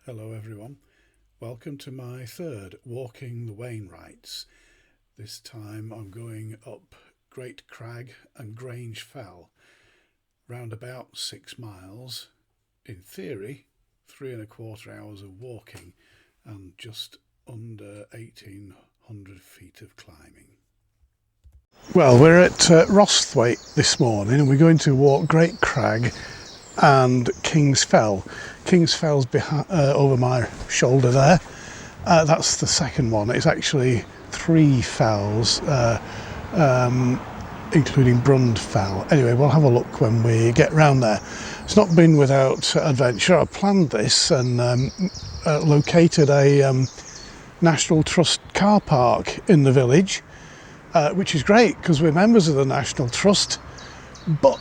Hello everyone, welcome to my third Walking the Wainwrights. This time I'm going up Great Crag and Grange Fell, round about 6 miles, in theory 3¼ hours of walking and just under 1800 feet of climbing. Well, we're at Rosthwaite this morning and we're going to walk Great Crag and King's Fell. King's Fell's over my shoulder there. That's the second one. It's actually 3 fells, including Brund Fell. Anyway, we'll have a look when we get round there. It's not been without adventure. I planned this and located a National Trust car park in the village, which is great because we're members of the National Trust. But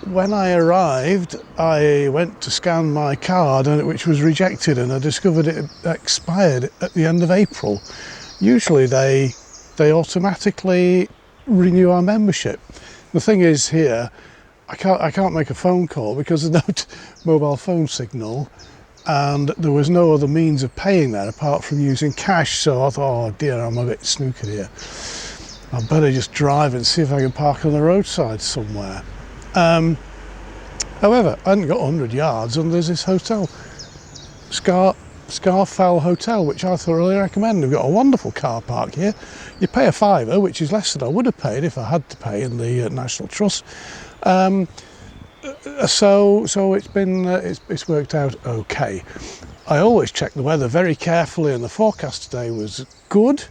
when I arrived, I went to scan my card, which was rejected, and I discovered it expired at the end of April. Usually they automatically renew our membership. The thing is here, I can't make a phone call because there's no mobile phone signal, and there was no other means of paying there apart from using cash. So I thought, oh dear, I'm a bit snookered here. I better just drive and see if I can park on the roadside somewhere. However, I hadn't got 100 yards and there's this hotel, Scarfell Hotel, which I thoroughly recommend. We've got a wonderful car park here. You pay a fiver, which is less than I would have paid if I had to pay in the National Trust. So it's worked out okay. I always check the weather very carefully, and the forecast today was good.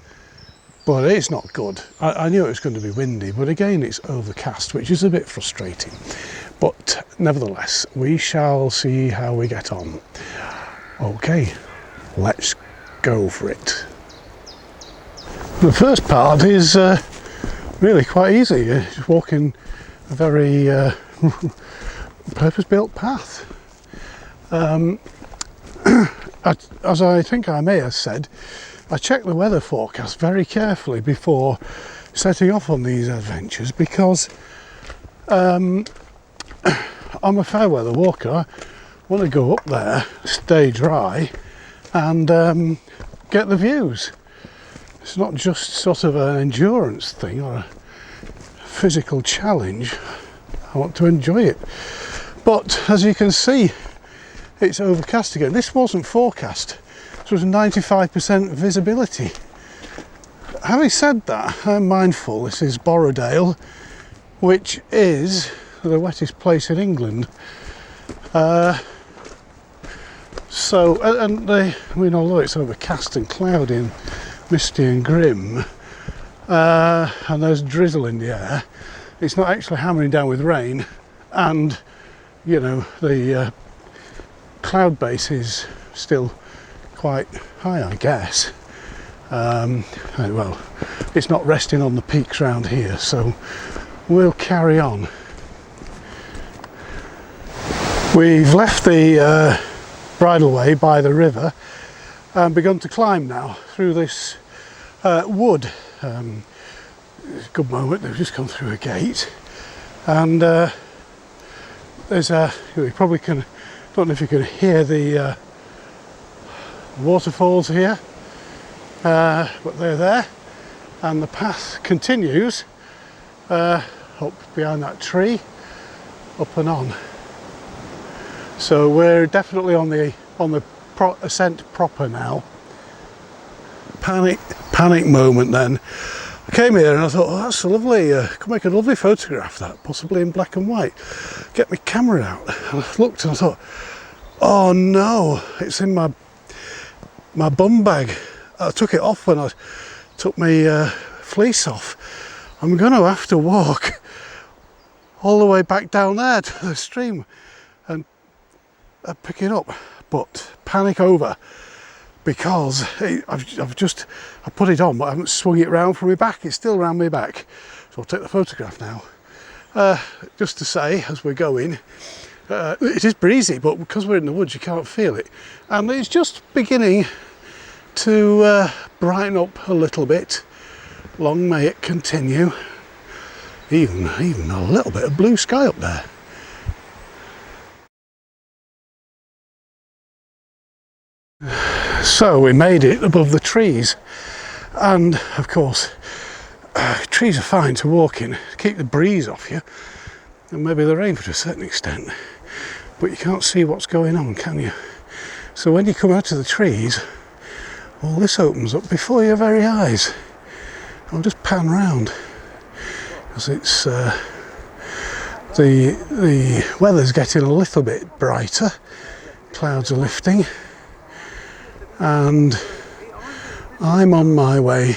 But it's not good. I knew it was going to be windy, but again it's overcast, which is a bit frustrating. But nevertheless, we shall see how we get on. Okay, let's go for it. The first part is really quite easy. Just walking a very purpose-built path. As I think I may have said, I checked the weather forecast very carefully before setting off on these adventures because I'm a fair weather walker. I want to go up there, stay dry and get the views. It's not just sort of an endurance thing or a physical challenge. I want to enjoy it. But as you can see, it's overcast again. This wasn't forecast. This was 95% visibility. Having said that, I'm mindful this is Borrowdale, which is the wettest place in England. Although it's overcast and cloudy and misty and grim, and there's drizzle in the air, it's not actually hammering down with rain, and you know the cloud base is still quite high, I guess. Well, it's not resting on the peaks around here, so we'll carry on. We've left the bridleway by the river and begun to climb now through this wood. It's a good moment. They've just come through a gate, and there's you probably can, don't know if you can hear the waterfalls here, but they're there, and the path continues up behind that tree, up and on. So we're definitely on the ascent proper now. Panic moment then. I came here and I thought, oh, that's a lovely, could make a lovely photograph, that possibly in black and white. Get my camera out. And I looked and I thought, oh no, it's in my bum bag. I took it off when I took my fleece off. I'm going to have to walk all the way back down there to the stream and pick it up. But panic over, because I put it on, but I haven't swung it round from my back. It's still round my back. So I'll take the photograph now. Just to say, as we're going, it is breezy, but because we're in the woods you can't feel it, and it's just beginning to brighten up a little bit. Long may it continue. Even a little bit of blue sky up there. So we made it above the trees, and of course trees are fine to walk in, keep the breeze off you, and maybe the rain to a certain extent, but you can't see what's going on, can you? So when you come out of the trees, all this opens up before your very eyes. I'll just pan round, because it's the weather's getting a little bit brighter, clouds are lifting, and I'm on my way,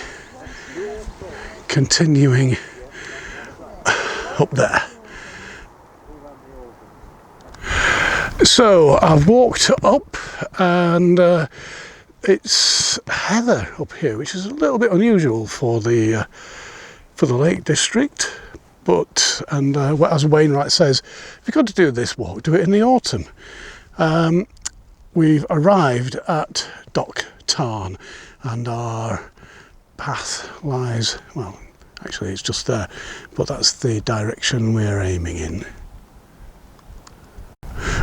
continuing up there. So I've walked up, and it's heather up here, which is a little bit unusual for the Lake District. But, and as Wainwright says, if you've got to do this walk, do it in the autumn. We've arrived at Dock Tarn, and our path lies, well, actually it's just there, but that's the direction we're aiming in.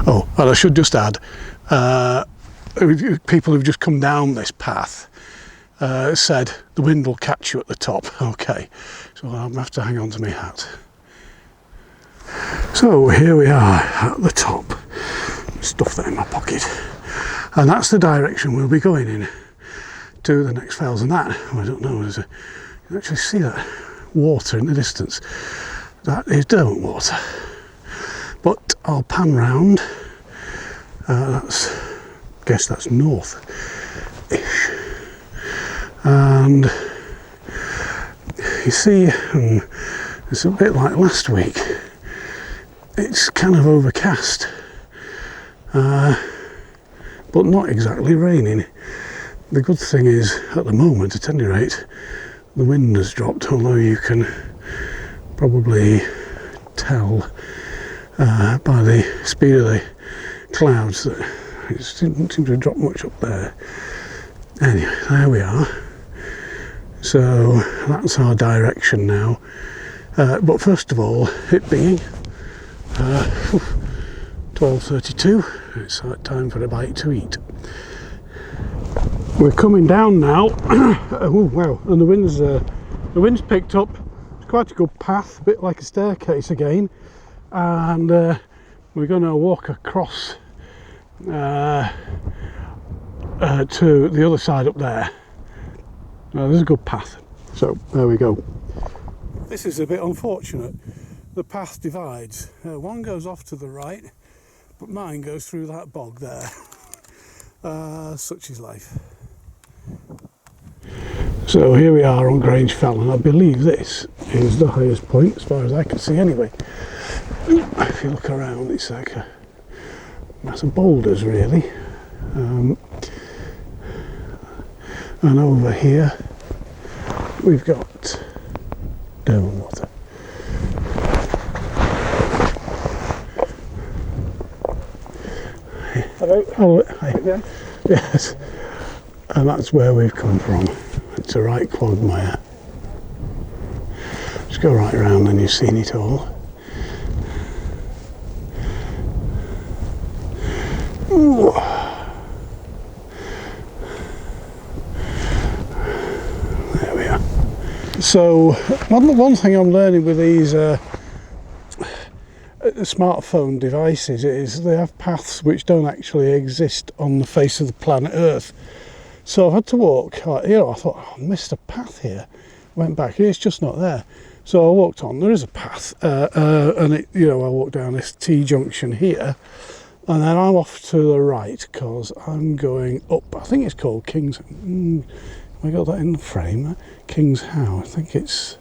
Oh, and I should just add, people who've just come down this path said the wind will catch you at the top. Okay, so I'll have to hang on to my hat. So here we are at the top. Stuff that in my pocket, and that's the direction we'll be going in to the next fells. And that, I don't know, you can actually see that water in the distance. That is Derwent water. But I'll pan round. Guess that's north-ish. And you see, it's a bit like last week. It's kind of overcast, but not exactly raining. The good thing is, at the moment, at any rate, the wind has dropped, although you can probably tell by the speed of the clouds that it doesn't seem to have dropped much up there. Anyway, there we are. So that's our direction now. But first of all, it being 12:32, it's time for a bite to eat. We're coming down now. Oh wow! And the wind's picked up. It's quite a good path, a bit like a staircase again. And we're going to walk across to the other side up there. There's a good path. So there we go. This is a bit unfortunate. The path divides. One goes off to the right, but mine goes through that bog there. Such is life. So here we are on Grange Fell, and I believe this is the highest point as far as I can see anyway. If you look around, it's like a mass of boulders really. And over here we've got Derwent water. Hello. Oh, hi. Again? Yes. And that's where we've come from. It's a right quagmire. Just go right around and you've seen it all. Ooh. There we are. So one thing I'm learning with these smartphone devices is they have paths which don't actually exist on the face of the planet Earth. So I've had to walk, I thought, oh, I missed a path here. Went back, it's just not there. So I walked on, there is a path, and I walked down this T-junction here, and then I'm off to the right, because I'm going up, I think it's called King's, have I got that in the frame? King's How, I think it's,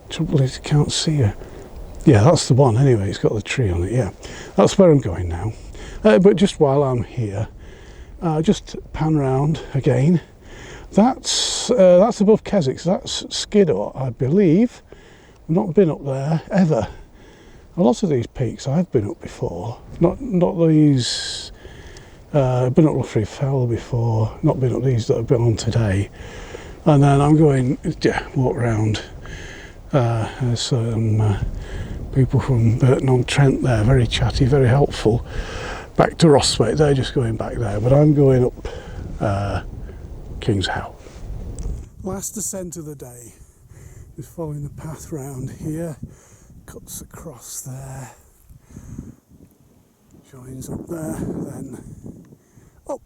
trouble is I can't see it. Yeah, that's the one anyway, it's got the tree on it, yeah. That's where I'm going now. But just while I'm here, just pan round again. That's above Keswick, so that's Skiddaw, I believe. I've not been up there ever. A lot of these peaks I've been up before. Not these. I've been up Luffrey Fell before. Not been up these that I've been on today. And then I'm going, walk round. There's some people from Burton-on-Trent there, very chatty, very helpful. Back to Rosthwaite, they're just going back there, but I'm going up King's How. Last descent of the day is following the path round here, cuts across there, joins up there, then up,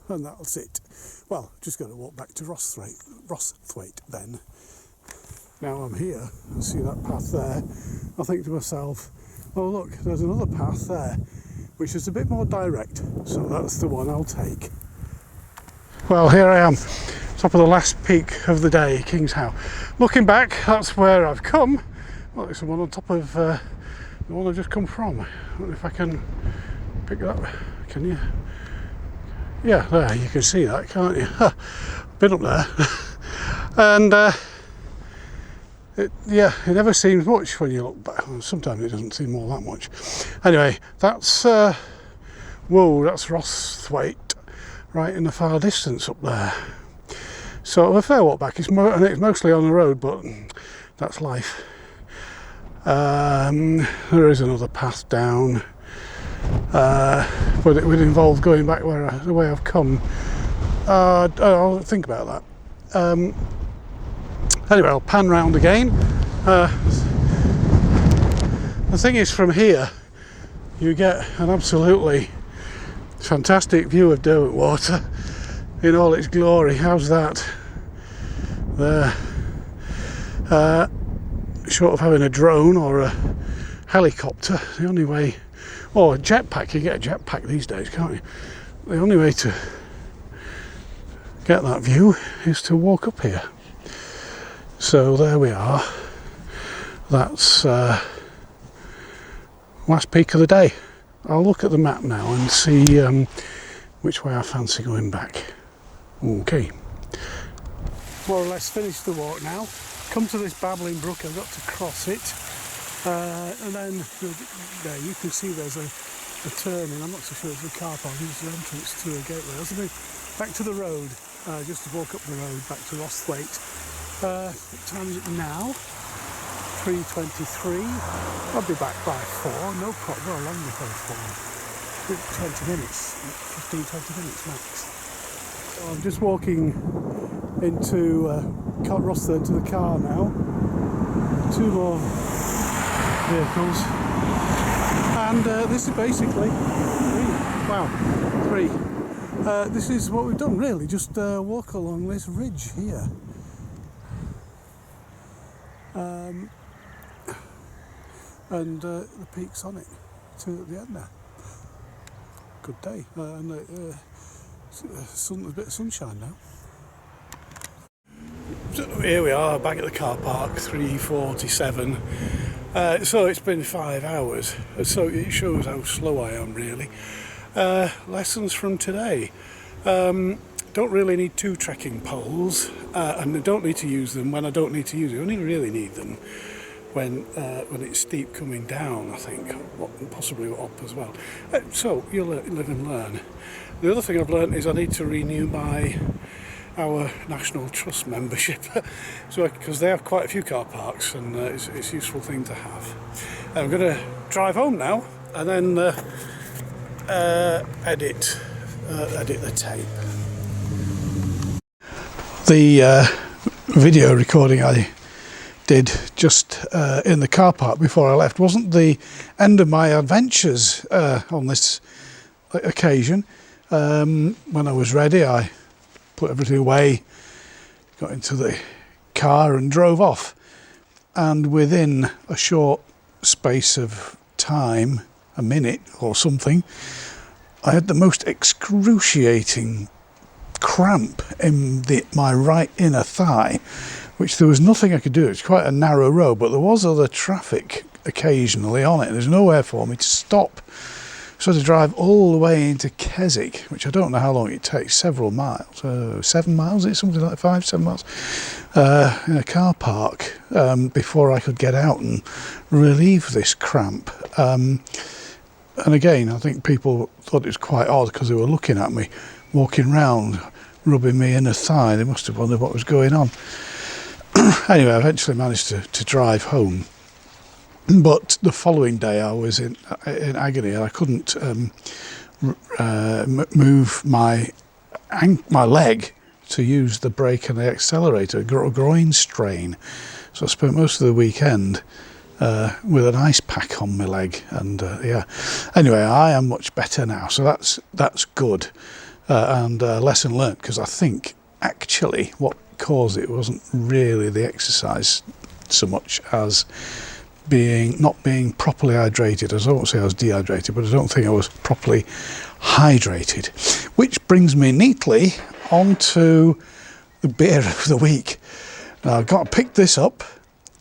and that's it. Well, just got to walk back to Rosthwaite then. Now I'm here, I see that path there, I think to myself, oh look, there's another path there, which is a bit more direct, so that's the one I'll take. Well, here I am, top of the last peak of the day, King's How. Looking back, that's where I've come. Well, it's the one on top of the one I've just come from. I wonder if I can pick it up. Can you? Yeah, there, you can see that, can't you? Been up there. And it never seems much when you look back. Sometimes it doesn't seem all that much. Anyway, that's whoa, that's Rosthwaite, right in the far distance up there. So a fair walk back. It's mostly on the road, but that's life. There is another path down, but it would involve going back the way I've come. I'll think about that. Anyway, I'll pan round again. The thing is, from here you get an absolutely fantastic view of Derwentwater in all its glory. How's that? There. Short of having a drone or a helicopter, the only way, or a jetpack, you get a jetpack these days, can't you? The only way to get that view is to walk up here. So there we are. That's last peak of the day. I'll look at the map now and see which way I fancy going back. Okay. More or less finished the walk now. Come to this babbling brook, I've got to cross it. And then there you can see there's a turning. I'm not so sure it's a car park, it's an entrance to a gateway. I'll move back to the road, just to walk up the road back to Rosthwaite. What time is it now? 3:23. I'll be back by 4. No problem. Well, long before 4. 20 minutes, 15-20 minutes max. So I'm just walking into Rosthwaite to the car now. 2 more vehicles, and this is basically 3. This is what we've done really. Just walk along this ridge here. And the peaks on it to the end there. Good day, and a bit of sunshine now. So here we are, back at the car park, 3:47. So it's been 5 hours, so it shows how slow I am really. Lessons from today. Don't really need 2 trekking poles, and I don't need to use them when I don't need to use them. I only really need them when it's steep coming down, I think, possibly up as well. So you'll live and learn. The other thing I've learned is I need to renew our National Trust membership, so because they have quite a few car parks, and it's a useful thing to have. I'm going to drive home now and then edit the tape. The video recording I did just in the car park before I left wasn't the end of my adventures on this occasion. When I was ready, I put everything away, got into the car and drove off, and within a short space of time, a minute or something, I had the most excruciating cramp in my right inner thigh, which there was nothing I could do. It's quite a narrow road, but there was other traffic occasionally on it. There's nowhere for me to stop. So to drive all the way into Keswick, which I don't know how long it takes, several miles, 7 miles, it's something like 5-7 miles, in a car park before I could get out and relieve this cramp. And again, I think people thought it was quite odd because they were looking at me, walking round, rubbing me inner thigh. They must have wondered what was going on. Anyway, I eventually managed to drive home. But the following day I was in agony, and I couldn't move my my leg to use the brake and the accelerator, a groin strain. So I spent most of the weekend with an ice pack on my leg, and yeah. Anyway, I am much better now, so that's good, and lesson learnt, because I think actually what caused it wasn't really the exercise so much as not being properly hydrated. I won't say I was dehydrated, but I don't think I was properly hydrated. Which brings me neatly onto the beer of the week. Now I've got to pick this up.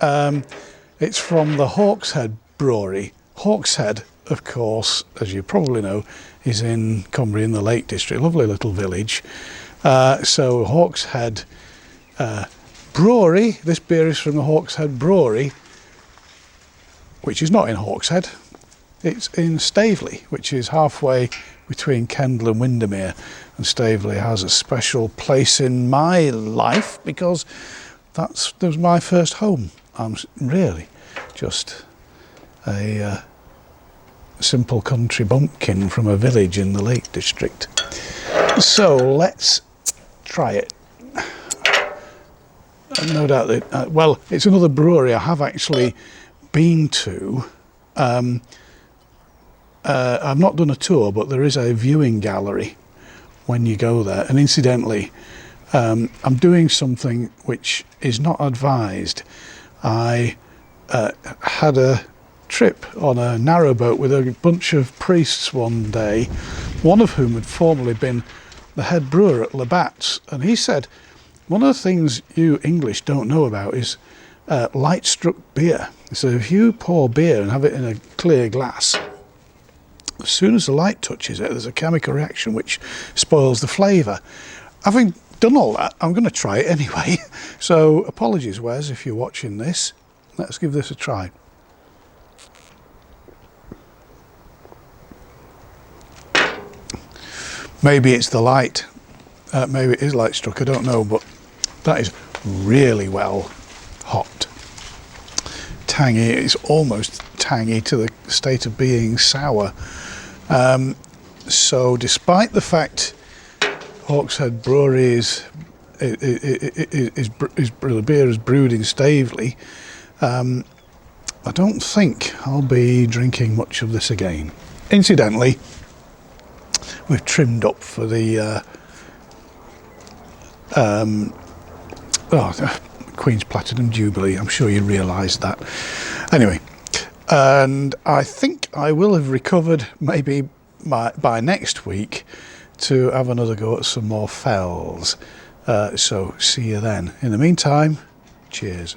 It's from the Hawkshead Brewery. Hawkshead, of course, as you probably know, is in Cumbria in the Lake District, lovely little village. So Hawkshead Brewery, this beer is from the Hawkshead Brewery, which is not in Hawkshead, it's in Staveley, which is halfway between Kendal and Windermere, and Staveley has a special place in my life because that was my first home. I'm really just a simple country bumpkin from a village in the Lake District. So let's try it. No doubt that, well, it's another brewery I have actually been to. I've not done a tour, but there is a viewing gallery when you go there. And incidentally, I'm doing something which is not advised. I had a trip on a narrowboat with a bunch of priests one day, one of whom had formerly been the head brewer at Labatt's, and he said, one of the things you English don't know about is light struck beer. So if you pour beer and have it in a clear glass, as soon as the light touches it, there's a chemical reaction which spoils the flavour. Having done all that, I'm going to try it anyway. So apologies, Wes, if you're watching this. Let's give this a try. Maybe it's the light. Maybe it is light struck, I don't know, but that is really well hopped. Tangy, it's almost tangy to the state of being sour. So despite the fact Hawkshead Brewery the beer is brewed in Staveley, I don't think I'll be drinking much of this again. Incidentally, we've trimmed up for the Queen's Platinum Jubilee. I'm sure you realise that. Anyway, and I think I will have recovered maybe by next week to have another go at some more fells. So see you then. In the meantime, cheers.